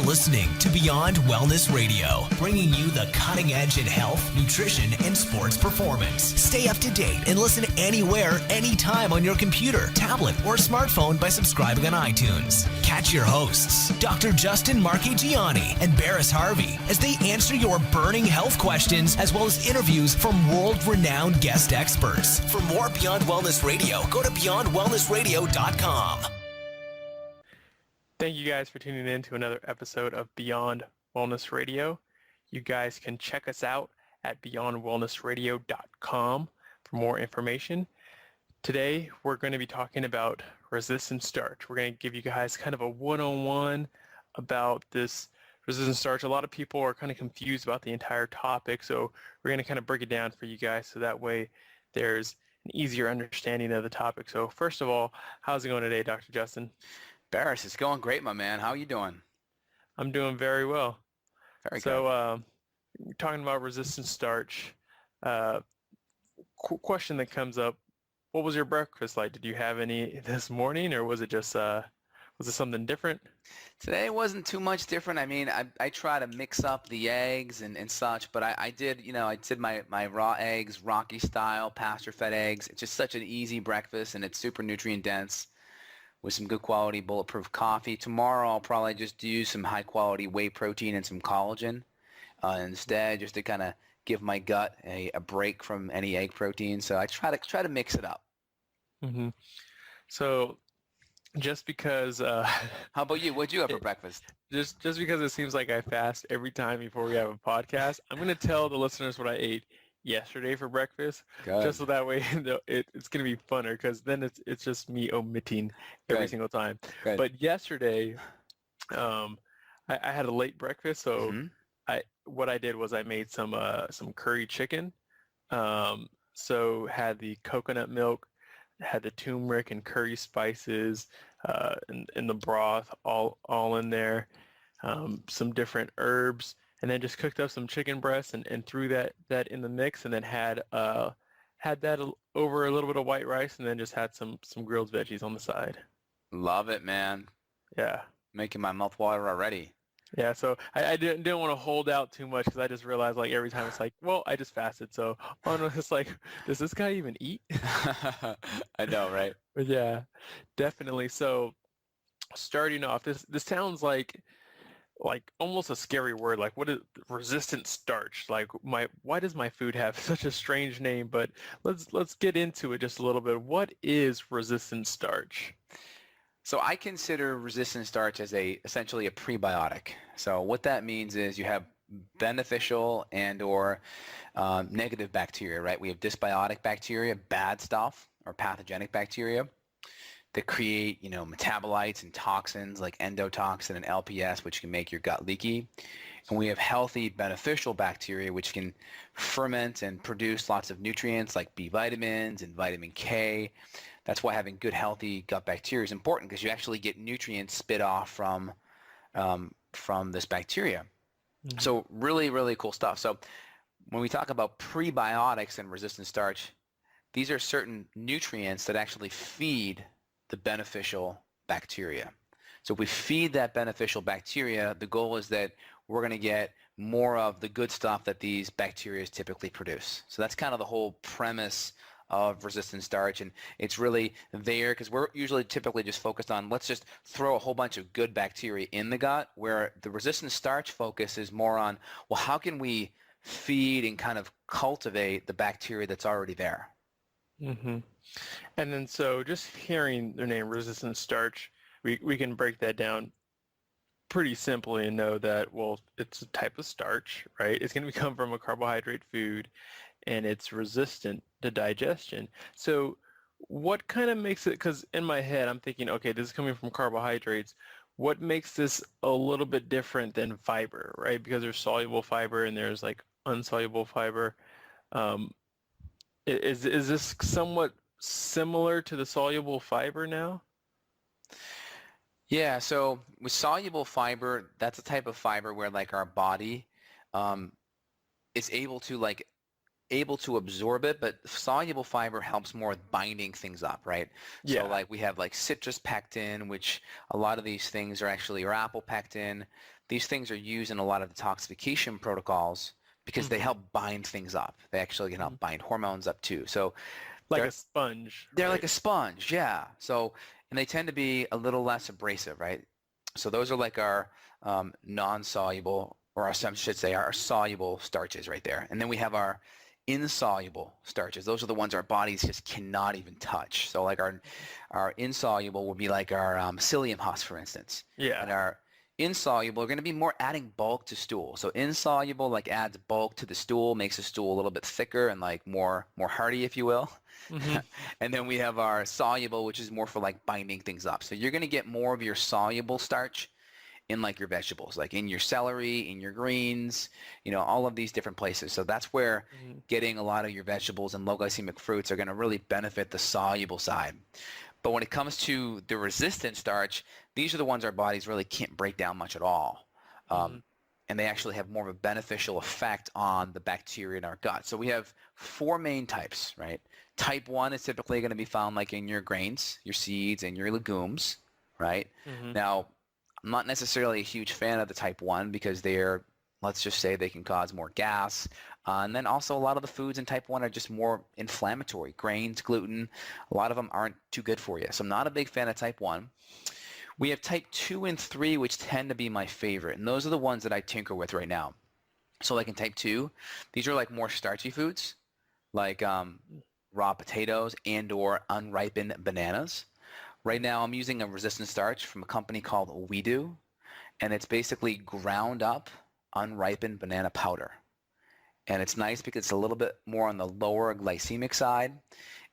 listening to Beyond Wellness Radio, bringing you the cutting edge in health, nutrition, and sports performance. Stay up to date and listen anywhere, anytime on your computer, tablet, or smartphone by subscribing on iTunes. Catch your hosts, Dr. Justin Marchegiani and Barris Harvey, as they answer your burning health questions as well as interviews from world-renowned guest experts. For more Beyond Wellness Radio, go to beyondwellnessradio.com. Thank you guys for tuning in to another episode of Beyond Wellness Radio. You guys can check us out at beyondwellnessradio.com for more information. Today, we're going to be talking about resistant starch. We're going to give you guys kind of a one-on-one about this resistant starch. A lot of people are kind of confused about the entire topic, so we're going to kind of break it down for you guys so that way there's an easier understanding of the topic. So first of all, how's it going today, Dr. Justin? Barris, it's going great, my man. How are you doing? I'm doing very well. Very good. So talking about resistant starch, question that comes up, what was your breakfast like? Did you have any this morning, or was it just was it something different? Today wasn't too much different. I mean, I try to mix up the eggs and such, but I did, I did my raw eggs, Rocky style, pasture-fed eggs. It's just such an easy breakfast, and it's super nutrient dense with some good quality bulletproof coffee. Tomorrow I'll probably just do some high quality whey protein and some collagen instead, just to kind of give my gut a break from any egg protein. So I try to mix it up. Mm-hmm. So just because how about you? What'd you have for breakfast? Just because it seems like I fast every time before we have a podcast, I'm going to tell the listeners what I ate yesterday for breakfast. Good. Just so that way it's going to be funner, because then it's just me omitting every Good. single time. Good. But yesterday I had a late breakfast, so what I did was I made some curry chicken. So had the coconut milk, had the turmeric and curry spices in the broth all in there, some different herbs, and then just cooked up some chicken breasts and threw that in the mix, and then had that over a little bit of white rice, and then just had some grilled veggies on the side. Love it, man. Yeah. Making my mouth water already. Yeah, so I didn't want to hold out too much, because I just realized, like, every time it's like, well, I just fasted, so it's like, does this guy even eat? I know, right? But yeah, definitely. So starting off, this sounds like almost a scary word. Like, what is resistant starch? Like, why does my food have such a strange name? But let's get into it just a little bit. What is resistant starch? So I consider resistant starch as essentially a prebiotic. So what that means is you have beneficial and or negative bacteria, right? We have dysbiotic bacteria, bad stuff, or pathogenic bacteria that create, metabolites and toxins like endotoxin and LPS, which can make your gut leaky. And we have healthy, beneficial bacteria, which can ferment and produce lots of nutrients like B vitamins and vitamin K. That's why having good, healthy gut bacteria is important, because you actually get nutrients spit off from this bacteria. Mm-hmm. So really, really cool stuff. So when we talk about prebiotics and resistant starch, these are certain nutrients that actually feed the beneficial bacteria. So if we feed that beneficial bacteria, the goal is that we're going to get more of the good stuff that these bacteria typically produce. So that's kind of the whole premise of resistant starch, and it's really there because we're usually typically just focused on, let's just throw a whole bunch of good bacteria in the gut, where the resistant starch focus is more on, well, how can we feed and kind of cultivate the bacteria that's already there? Mm-hmm. And then so just hearing the name resistant starch, we can break that down pretty simply and know that, well, it's a type of starch, right? It's going to come from a carbohydrate food, and it's resistant to digestion. So what kind of makes it, because in my head I'm thinking, okay, this is coming from carbohydrates. What makes this a little bit different than fiber, right? Because there's soluble fiber and there's like unsoluble fiber. Is this somewhat similar to the soluble fiber now? Yeah, so with soluble fiber, that's a type of fiber where like our body is able to absorb it, but soluble fiber helps more with binding things up, right? Yeah. So like we have like citrus pectin, which a lot of these things are actually, or apple pectin, these things are used in a lot of detoxification protocols because they help bind things up. They actually can help bind hormones up too. So Like a sponge, they're right? like a sponge, yeah. So, and they tend to be a little less abrasive, right? So those are like our non-soluble, or I should say our soluble starches right there. And then we have our insoluble starches. Those are the ones our bodies just cannot even touch. So like our insoluble would be like our psyllium husk, for instance. Yeah. And our insoluble are going to be more adding bulk to stool. So insoluble like adds bulk to the stool, makes the stool a little bit thicker and like more hearty, if you will. And then we have our soluble, which is more for like binding things up. So you're going to get more of your soluble starch in like your vegetables, like in your celery, in your greens, all of these different places. So that's where getting a lot of your vegetables and low glycemic fruits are going to really benefit the soluble side. But when it comes to the resistant starch, these are the ones our bodies really can't break down much at all. And they actually have more of a beneficial effect on the bacteria in our gut. So we have 4 main types, right? Type 1 is typically going to be found like in your grains, your seeds, and your legumes, right? Now, I'm not necessarily a huge fan of the type 1 because they're, let's just say, they can cause more gas. And then also a lot of the foods in type 1 are just more inflammatory. Grains, gluten, a lot of them aren't too good for you. So I'm not a big fan of type 1. We have type 2 and 3, which tend to be my favorite. And those are the ones that I tinker with right now. So like in type 2, these are like more starchy foods, like raw potatoes and or unripened bananas. Right now I'm using a resistant starch from a company called We Do, and it's basically ground up unripened banana powder. And it's nice because it's a little bit more on the lower glycemic side.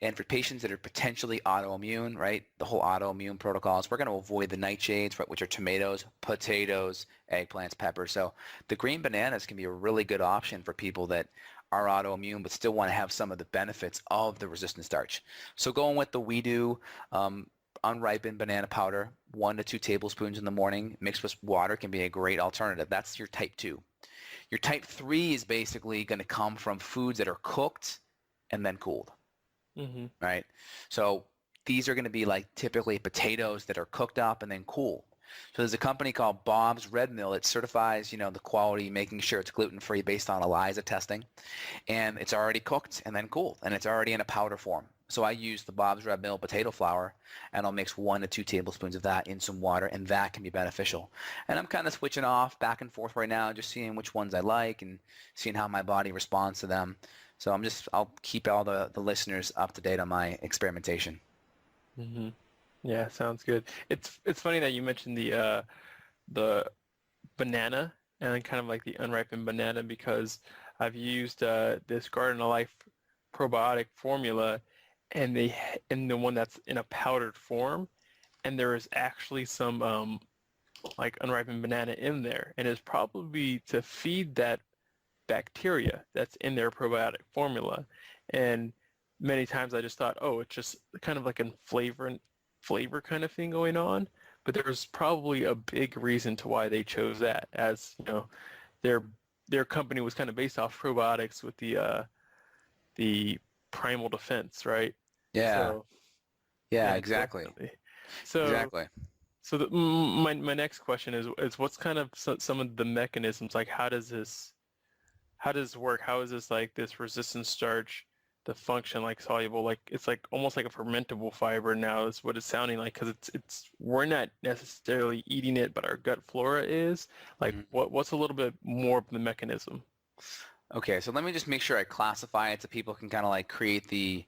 And for patients that are potentially autoimmune, right, the whole autoimmune protocols, we're going to avoid the nightshades, right, which are tomatoes, potatoes, eggplants, peppers. So the green bananas can be a really good option for people that are autoimmune but still want to have some of the benefits of the resistant starch. So going with the We Do unripened banana powder, 1 to 2 tablespoons in the morning, mixed with water, can be a great alternative. That's your type 2. Your type 3 is basically going to come from foods that are cooked and then cooled, right? So these are going to be like typically potatoes that are cooked up and then cooled. So there's a company called Bob's Red Mill. It certifies, the quality, making sure it's gluten-free based on ELISA testing. And it's already cooked and then cooled, and it's already in a powder form. So I use the Bob's Red Mill potato flour, and I'll mix 1 to 2 tablespoons of that in some water, and that can be beneficial. And I'm kind of switching off back and forth right now, just seeing which ones I like and seeing how my body responds to them. So I'll keep all the listeners up to date on my experimentation. Yeah, sounds good. It's funny that you mentioned the banana and then kind of like the unripened banana, because I've used this Garden of Life probiotic formula, and the one that's in a powdered form, and there is actually some like unripened banana in there, and it's probably to feed that bacteria that's in their probiotic formula. And many times I just thought, oh, it's just kind of like a flavor kind of thing going on, but there's probably a big reason to why they chose that, as their company was kind of based off probiotics with the primal defense, right? Yeah. So, yeah, yeah, exactly. definitely. So Exactly. So my next question is what's kind of some of the mechanisms, like how does this work? How is this like this resistant starch, the function like soluble, like it's like almost like a fermentable fiber now is what it's sounding like, because it's we're not necessarily eating it, but our gut flora is. Like what's a little bit more of the mechanism? Okay, so let me just make sure I classify it so people can kind of like create the,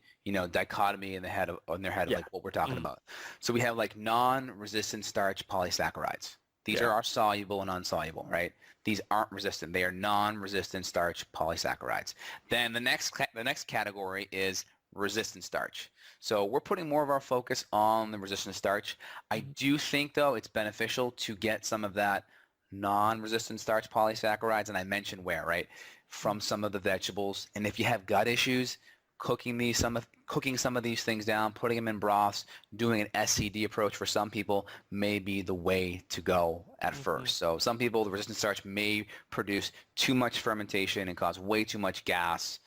dichotomy in their head of Yeah. like what we're talking about. So we have like non-resistant starch polysaccharides. These are our soluble and unsoluble, right? These aren't resistant. They are non-resistant starch polysaccharides. Then the next category is resistant starch. So we're putting more of our focus on the resistant starch. I do think, though, it's beneficial to get some of that non-resistant starch polysaccharides, and I mentioned where, right? From some of the vegetables. And if you have gut issues, cooking some of these things down, putting them in broths, doing an SCD approach for some people may be the way to go at first. So some people, the resistant starch may produce too much fermentation and cause way too much gas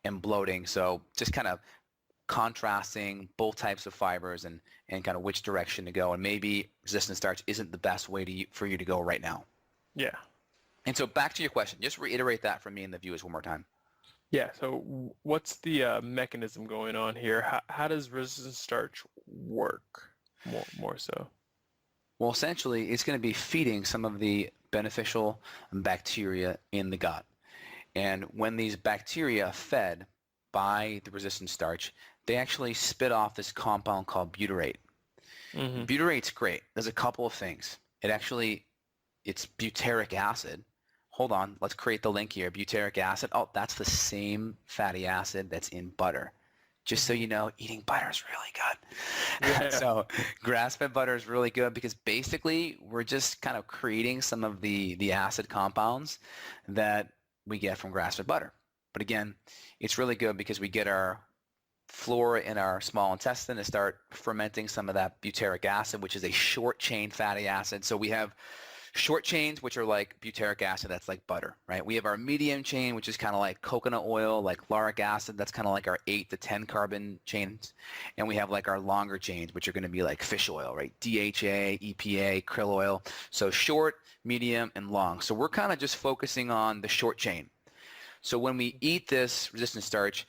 and bloating. So just kind of contrasting both types of fibers and kind of which direction to go. And maybe resistant starch isn't the best way for you to go right now. Yeah. And so back to your question, just reiterate that for me and the viewers one more time. Yeah. So what's the mechanism going on here? How does resistant starch work more so? Well, essentially, it's going to be feeding some of the beneficial bacteria in the gut. And when these bacteria are fed by the resistant starch, they actually spit off this compound called butyrate. Mm-hmm. Butyrate's great. There's a couple of things. It's butyric acid. Hold on, let's create the link here. Butyric acid. Oh, that's the same fatty acid that's in butter. Just so you know, eating butter is really good. Yeah. So grass-fed butter is really good because basically we're just kind of creating some of the acid compounds that we get from grass-fed butter. But again, it's really good because we get our flora in our small intestine to start fermenting some of that butyric acid, which is a short-chain fatty acid. So we have short chains, which are like butyric acid, that's like butter, right? We have our medium chain, which is kind of like coconut oil, like lauric acid, that's kind of like our 8 to 10 carbon chains. And we have like our longer chains, which are going to be like fish oil, right? DHA, EPA, krill oil. So short, medium, and long. So we're kind of just focusing on the short chain. So when we eat this resistant starch,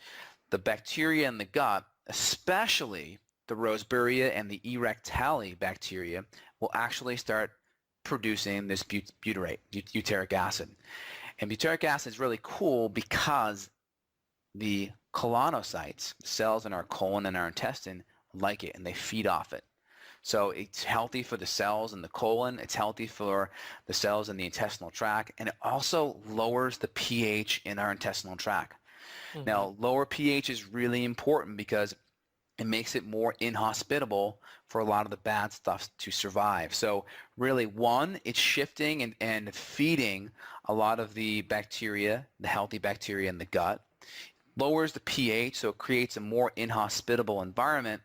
the bacteria in the gut, especially the Roseburia and the Erectali bacteria, will actually start producing this butyric acid. And butyric acid is really cool because the colonocytes, cells in our colon and our intestine, like it and they feed off it. So it's healthy for the cells in the colon, it's healthy for the cells in the intestinal tract, and it also lowers the pH in our intestinal tract. Mm-hmm. Now, lower pH is really important because it makes it more inhospitable for a lot of the bad stuff to survive. So really, one, it's shifting and feeding a lot of the bacteria, the healthy bacteria in the gut, lowers the pH, so it creates a more inhospitable environment,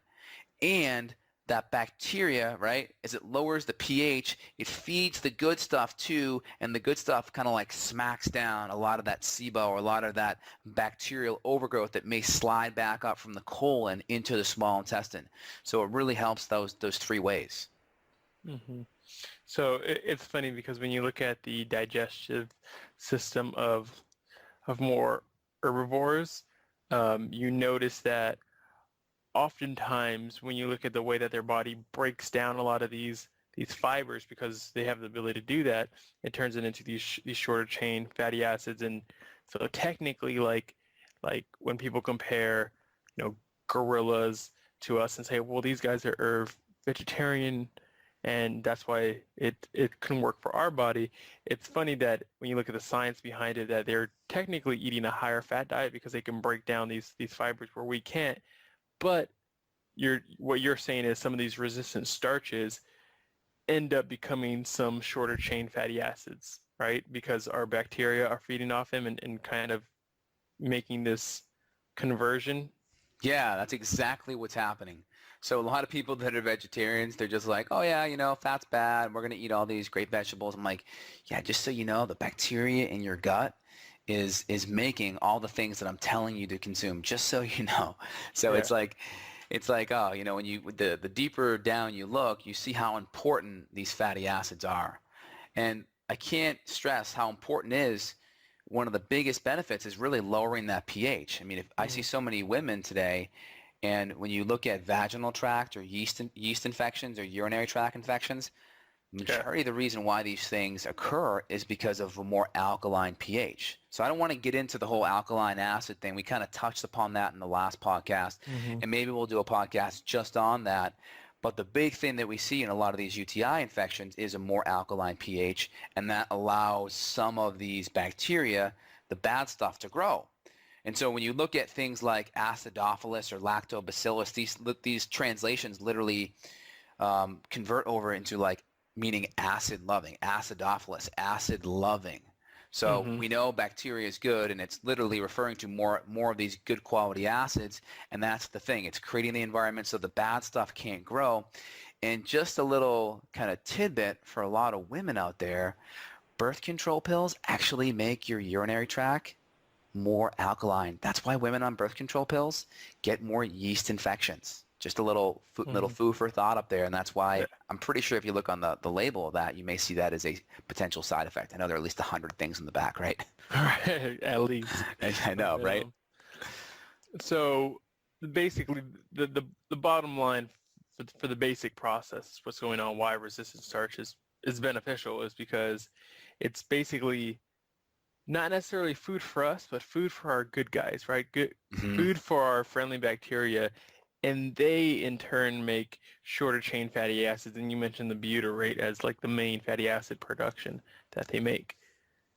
and that bacteria, right, as it lowers the pH, it feeds the good stuff too, and the good stuff kind of like smacks down a lot of that SIBO or a lot of that bacterial overgrowth that may slide back up from the colon into the small intestine. So it really helps those 3 ways. Mm-hmm. So it's funny because when you look at the digestive system of more herbivores, you notice that oftentimes when you look at the way that their body breaks down a lot of these fibers, because they have the ability to do that, it turns it into these shorter chain fatty acids. And so technically, like when people compare, gorillas to us and say, well, these guys are vegetarian and that's why it can work for our body. It's funny that when you look at the science behind it, that they're technically eating a higher fat diet because they can break down these fibers where we can't. But what you're saying is some of these resistant starches end up becoming some shorter chain fatty acids, right? Because our bacteria are feeding off them and kind of making this conversion. Yeah, that's exactly what's happening. So a lot of people that are vegetarians, they're just like, oh yeah, fat's bad. We're going to eat all these great vegetables. I'm like, yeah, just so you know, the bacteria in your gut is making all the things that I'm telling you to consume, just so you know. So yeah. It's like, oh, when the deeper down you look, you see how important these fatty acids are. And I can't stress how important it is. One of the biggest benefits is really lowering that pH. I mean, if I see so many women today, and when you look at vaginal tract or yeast infections or urinary tract infections, majority of the reason why these things occur is because of a more alkaline pH. So I don't want to get into the whole alkaline acid thing. We kind of touched upon that in the last podcast, and maybe we'll do a podcast just on that. But the big thing that we see in a lot of these UTI infections is a more alkaline pH, and that allows some of these bacteria, the bad stuff, to grow. And so when you look at things like acidophilus or lactobacillus, these translations literally convert over into like meaning acid-loving, acidophilus, acid-loving. So we know bacteria is good, and it's literally referring to more of these good quality acids, and that's the thing. It's creating the environment so the bad stuff can't grow. And just a little kind of tidbit for a lot of women out there, birth control pills actually make your urinary tract more alkaline. That's why women on birth control pills get more yeast infections. Just a little food for thought up there, and that's why I'm pretty sure if you look on the label of that, you may see that as a potential side effect. I know there are at least 100 things in the back, right? Right, at least. I know, right? So basically, the bottom line for the basic process, what's going on, why resistant starch is beneficial, is because it's basically not necessarily food for us, but food for our good guys, right? Good food for our friendly bacteria, and they in turn make shorter chain fatty acids. And you mentioned the butyrate as like the main fatty acid production that they make.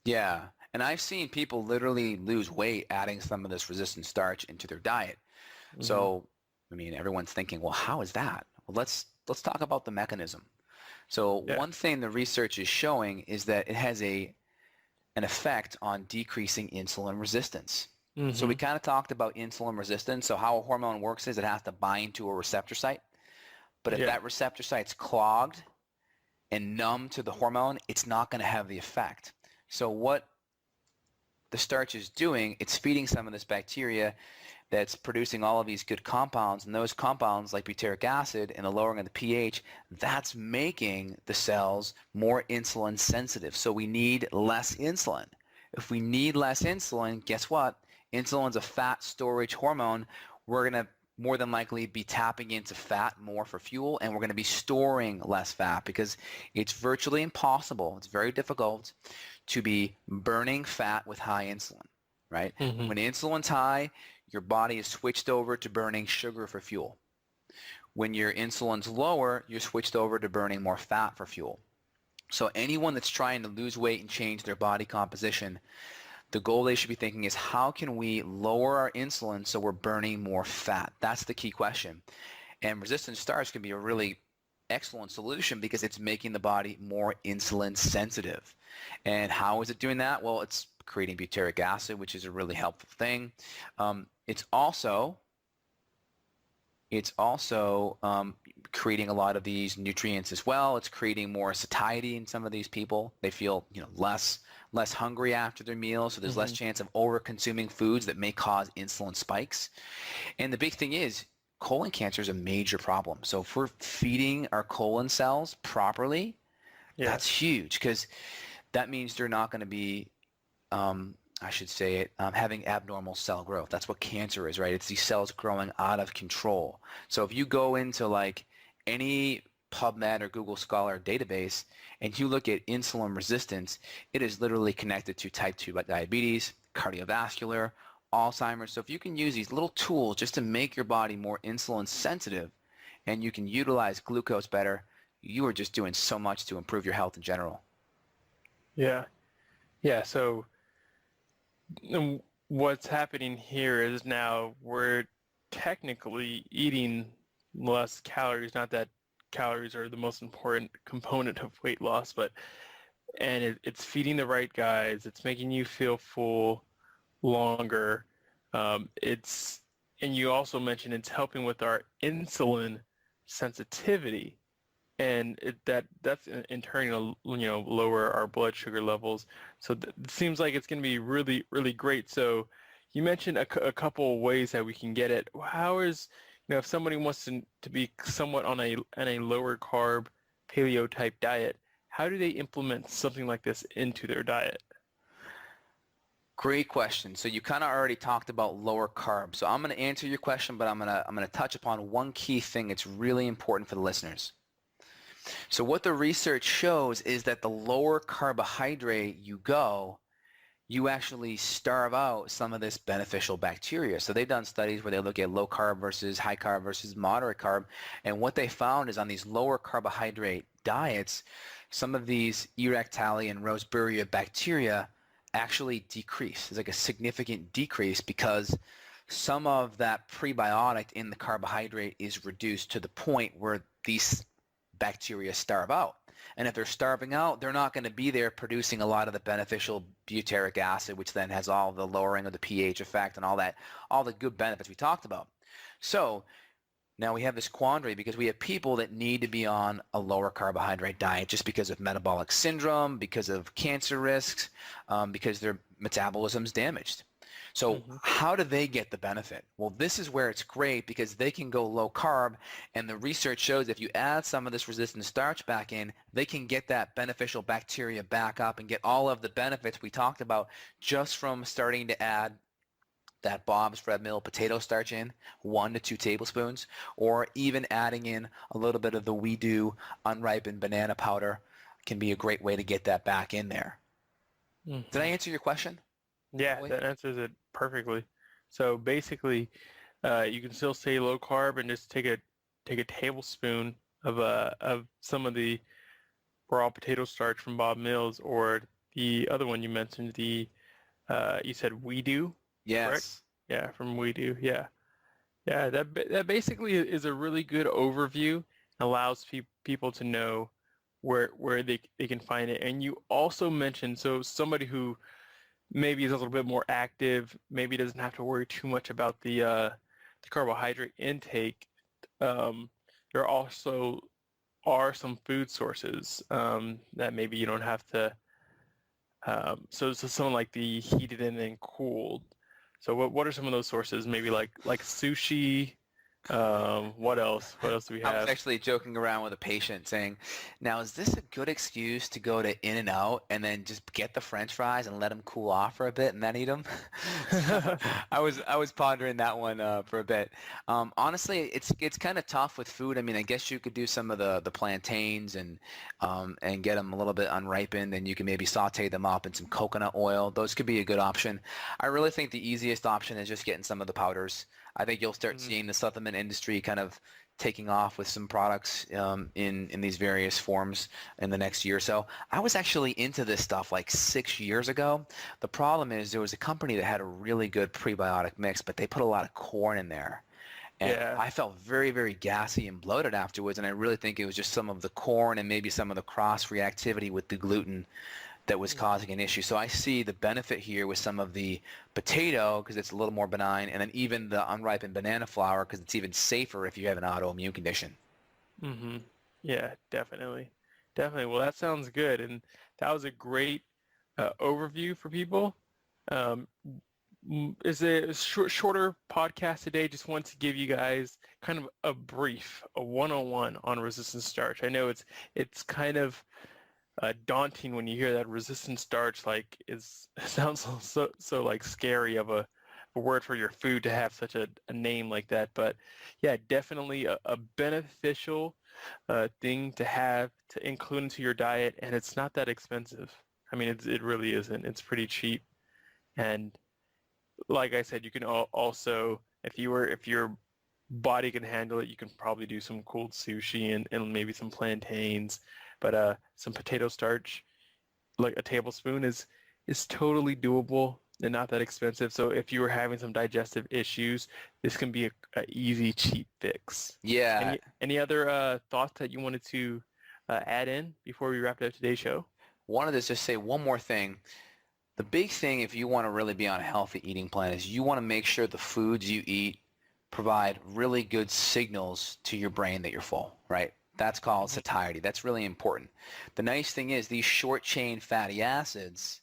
Yeah, and I've seen people literally lose weight adding some of this resistant starch into their diet. So, I mean, everyone's thinking, well, how is that? Well, let's talk about the mechanism. So one thing the research is showing is that it has an effect on decreasing insulin resistance. So we kind of talked about insulin resistance. So how a hormone works is it has to bind to a receptor site. But if that receptor site's clogged and numb to the hormone, it's not going to have the effect. So what the starch is doing, it's feeding some of this bacteria that's producing all of these good compounds, and those compounds like butyric acid and the lowering of the pH, that's making the cells more insulin sensitive. So we need less insulin. If we need less insulin, guess what? Insulin's a fat storage hormone. We're going to more than likely be tapping into fat more for fuel, and we're going to be storing less fat because it's virtually impossible. It's very difficult to be burning fat with high insulin, right? When insulin's high, your body is switched over to burning sugar for fuel. When your insulin's lower, you're switched over to burning more fat for fuel. So anyone that's trying to lose weight and change their body composition, the goal they should be thinking is, how can we lower our insulin so we're burning more fat? That's the key question. And resistant starch can be a really excellent solution because it's making the body more insulin sensitive. And how is it doing that? Well, it's creating butyric acid, which is a really helpful thing. It's also creating a lot of these nutrients as well. It's creating more satiety in some of these people. They feel, less hungry after their meal, so there's less chance of over-consuming foods that may cause insulin spikes. And the big thing is, colon cancer is a major problem. So if we're feeding our colon cells properly, that's huge, because that means they're not going to be having abnormal cell growth. That's what cancer is, right? It's these cells growing out of control. So if you go into like any PubMed or Google Scholar database and you look at insulin resistance, it is literally connected to type 2 diabetes, cardiovascular, Alzheimer's. So if you can use these little tools just to make your body more insulin sensitive and you can utilize glucose better, you are just doing so much to improve your health in general. Yeah. So what's happening here is now we're technically eating less calories. Not that calories are the most important component of weight loss, and it's feeding the right guys. It's making you feel full longer. And you also mentioned it's helping with our insulin sensitivity, and that's in turn lower our blood sugar levels. So it seems like it's going to be really, really great. So you mentioned a couple of ways that we can get it. How is, if somebody wants to be somewhat on a lower carb paleo type diet, how do they implement something like this into their diet? Great question. So you kind of already talked about lower carb. So I'm going to answer your question, but I'm going to touch upon one key thing that's really important for the listeners. So what the research shows is that the lower carbohydrate you go, you actually starve out some of this beneficial bacteria. So they've done studies where they look at low carb versus high carb versus moderate carb. And what they found is on these lower carbohydrate diets, some of these Erectalia and Roseburia bacteria actually decrease. There's like a significant decrease because some of that prebiotic in the carbohydrate is reduced to the point where these bacteria starve out. And if they're starving out, they're not going to be there producing a lot of the beneficial butyric acid, which then has all the lowering of the pH effect and all the good benefits we talked about. So now we have this quandary because we have people that need to be on a lower carbohydrate diet just because of metabolic syndrome, because of cancer risks, because their metabolism's damaged. So how do they get the benefit? Well, this is where it's great because they can go low carb, and the research shows if you add some of this resistant starch back in, they can get that beneficial bacteria back up and get all of the benefits we talked about just from starting to add that Bob's Red Mill potato starch in, 1 to 2 tablespoons, or even adding in a little bit of the We Do unripened banana powder can be a great way to get that back in there. Did I answer your question? Yeah, that answers it perfectly. So basically, you can still stay low carb and just take a tablespoon of some of the raw potato starch from Bob Mills, or the other one you mentioned, you said We Do, Yes. correct? Yeah, from We Do. Yeah, yeah. That basically is a really good overview. Allows people to know where they can find it. And you also mentioned, so somebody who maybe is a little bit more active, maybe doesn't have to worry too much about the carbohydrate intake. There also are some food sources that maybe you don't have to. So something like the heated and then cooled. So what are some of those sources? Maybe like sushi. What else? What else do we I was have? actually joking around with a patient saying, now is this a good excuse to go to In-N-Out and then just get the French fries and let them cool off for a bit and then eat them? So I was pondering that one for a bit. Honestly, it's kind of tough with food. I mean, I guess you could do some of the plantains and get them a little bit unripened, and you can maybe saute them up in some coconut oil. Those could be a good option. I really think the easiest option is just getting some of the powders. I think you'll start seeing the supplement industry kind of taking off with some products in these various forms in the next year or so. I was actually into this stuff like 6 years ago. The problem is there was a company that had a really good prebiotic mix, but they put a lot of corn in there. And Yeah. I felt very, very gassy and bloated afterwards, and I really think it was just some of the corn and maybe some of the cross-reactivity with the gluten that was causing an issue. So I see the benefit here with some of the potato because it's a little more benign, and then even the unripened banana flour because it's even safer if you have an autoimmune condition. Yeah, definitely. Definitely. Well, that sounds good. And that was a great overview for people. Um, is a shorter podcast today. Just want to give you guys kind of a brief, a 101 on resistant starch. I know it's kind of daunting when you hear that resistant starch. Like it sounds so like scary of a word for your food to have such a name like that. But yeah, definitely a beneficial thing to have to include into your diet, and it's not that expensive. I mean, it really isn't. It's pretty cheap, and like I said, you can also, if your body can handle it, you can probably do some cold sushi and maybe some plantains, but some potato starch, like a tablespoon is totally doable and not that expensive. So if you were having some digestive issues, this can be a easy, cheap fix. Yeah. Any other thoughts that you wanted to add in before we wrapped up today's show? Wanted to just say one more thing. The big thing if you want to really be on a healthy eating plan is you want to make sure the foods you eat provide really good signals to your brain that you're full, right? That's called satiety. That's really important. The nice thing is these short chain fatty acids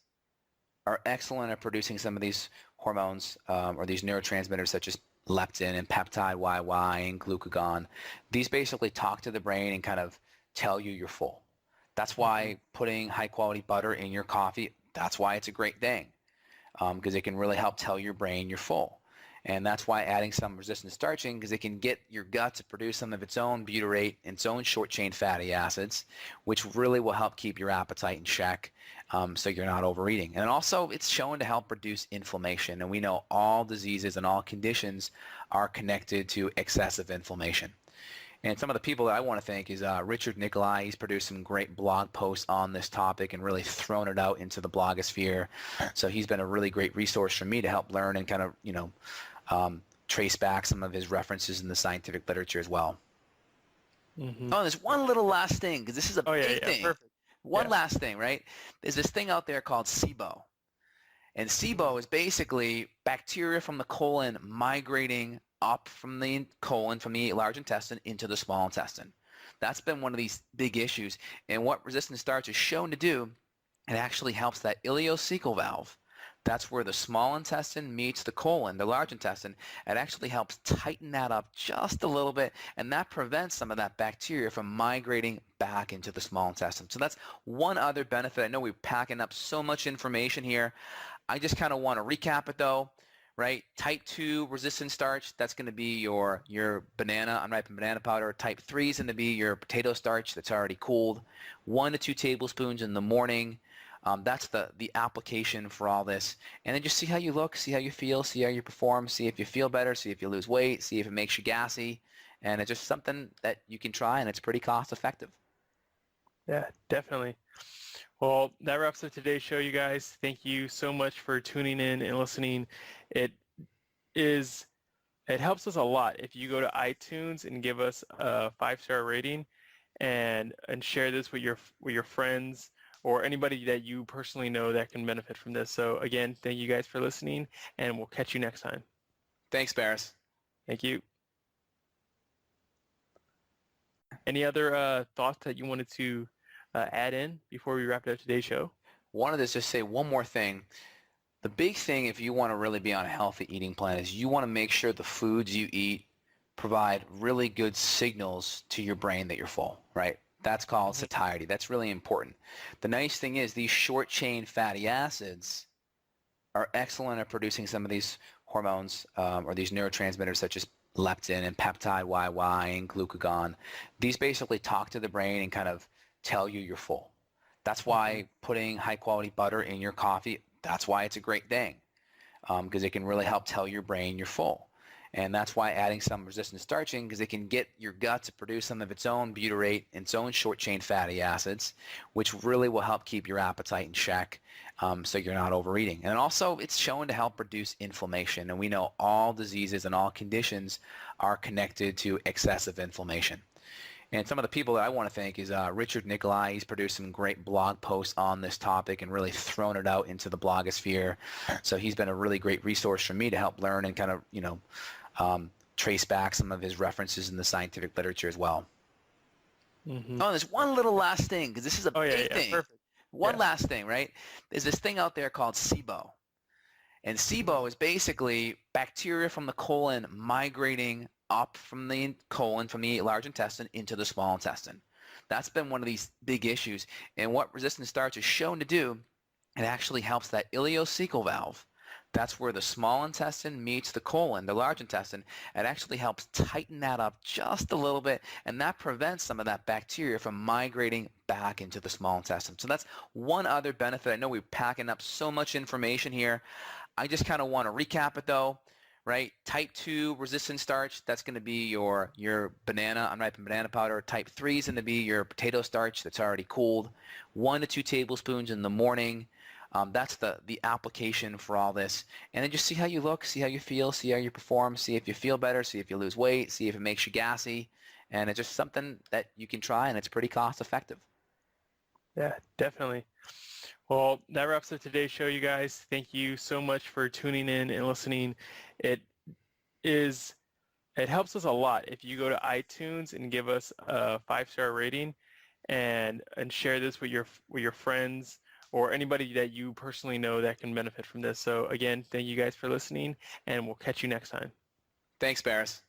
are excellent at producing some of these hormones or these neurotransmitters such as leptin and peptide YY and glucagon. These basically talk to the brain and kind of tell you you're full. That's why putting high quality butter in your coffee, that's why it's a great thing because it can really help tell your brain you're full. And that's why adding some resistant starch in, because it can get your gut to produce some of its own butyrate and its own short-chain fatty acids, which really will help keep your appetite in check so you're not overeating. And also, it's shown to help reduce inflammation. And we know all diseases and all conditions are connected to excessive inflammation. And some of the people that I want to thank is Richard Nicolai. He's produced some great blog posts on this topic and really thrown it out into the blogosphere. So he's been a really great resource for me to help learn and kind of, trace back some of his references in the scientific literature as well. Oh, there's one little last thing, because this is a big thing. Perfect. One last thing, right? There's this thing out there called SIBO. And SIBO is basically bacteria from the colon migrating up from the colon, from the large intestine, into the small intestine. That's been one of these big issues. And what resistant starch is shown to do, it actually helps that ileocecal valve, That's where the small intestine meets the colon, the large intestine. It actually helps tighten that up just a little bit, and that prevents some of that bacteria from migrating back into the small intestine. So that's one other benefit. I know we're packing up so much information here. I just kind of want to recap it though, right? Type 2 resistant starch, that's going to be your banana, unripened banana powder. Type 3 is going to be your potato starch that's already cooled. 1 to 2 tablespoons in the morning. That's the application for all this. And then just see how you look, see how you feel, see how you perform, see if you feel better, see if you lose weight, see if it makes you gassy. And it's just something that you can try, and it's pretty cost effective. Yeah, definitely. Well, that wraps up today's show, you guys. Thank you so much for tuning in and listening. It helps us a lot if you go to iTunes and give us a 5-star rating and share this with your friends or anybody that you personally know that can benefit from this. So again, thank you guys for listening, and we'll catch you next time. Thanks, Barris. Thank you. Any other thoughts that you wanted to add in before we wrap up today's show? Wanted to just say one more thing. The big thing, if you want to really be on a healthy eating plan, is you want to make sure the foods you eat provide really good signals to your brain that you're full, right? That's called satiety. That's really important. The nice thing is these short-chain fatty acids are excellent at producing some of these hormones or these neurotransmitters such as leptin and peptide YY and glucagon. These basically talk to the brain and kind of tell you you're full. That's why putting high-quality butter in your coffee, that's why it's a great thing, because it can really help tell your brain you're full. And that's why adding some resistant starch in, because it can get your gut to produce some of its own butyrate and its own short-chain fatty acids, which really will help keep your appetite in check so you're not overeating. And also, it's shown to help reduce inflammation. And we know all diseases and all conditions are connected to excessive inflammation. And some of the people that I want to thank is Richard Nicolai. He's produced some great blog posts on this topic and really thrown it out into the blogosphere. So he's been a really great resource for me to help learn and kind of, trace back some of his references in the scientific literature as well. Mm-hmm. Oh, there's one little last thing, because this is a big thing. Perfect. One last thing, right? There's this thing out there called SIBO. And SIBO is basically bacteria from the colon migrating up from the colon, from the large intestine, into the small intestine. That's been one of these big issues. And what resistant starch is shown to do, it actually helps that ileocecal valve. That's where the small intestine meets the colon, the large intestine. It actually helps tighten that up just a little bit, and that prevents some of that bacteria from migrating back into the small intestine. So that's one other benefit. I know we're packing up so much information here. I just kind of want to recap it though, right? Type 2 resistant starch, that's going to be your banana, unripened banana powder. Type 3 is going to be your potato starch that's already cooled. 1 to 2 tablespoons in the morning. That's the application for all this. And then just see how you look, see how you feel, see how you perform, see if you feel better, see if you lose weight, see if it makes you gassy. And it's just something that you can try, and it's pretty cost effective. Yeah, definitely. Well, that wraps up today's show, you guys. Thank you so much for tuning in and listening. It helps us a lot if you go to iTunes and give us a 5-star rating and share this with your friends or anybody that you personally know that can benefit from this. So again, thank you guys for listening, and we'll catch you next time. Thanks, Barris.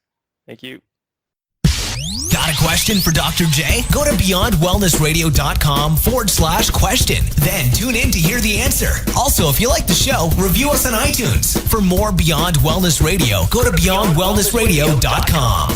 Thank you. Got a question for Dr. J? Go to beyondwellnessradio.com/question. Then tune in to hear the answer. Also, if you like the show, review us on iTunes. For more Beyond Wellness Radio, go to beyondwellnessradio.com.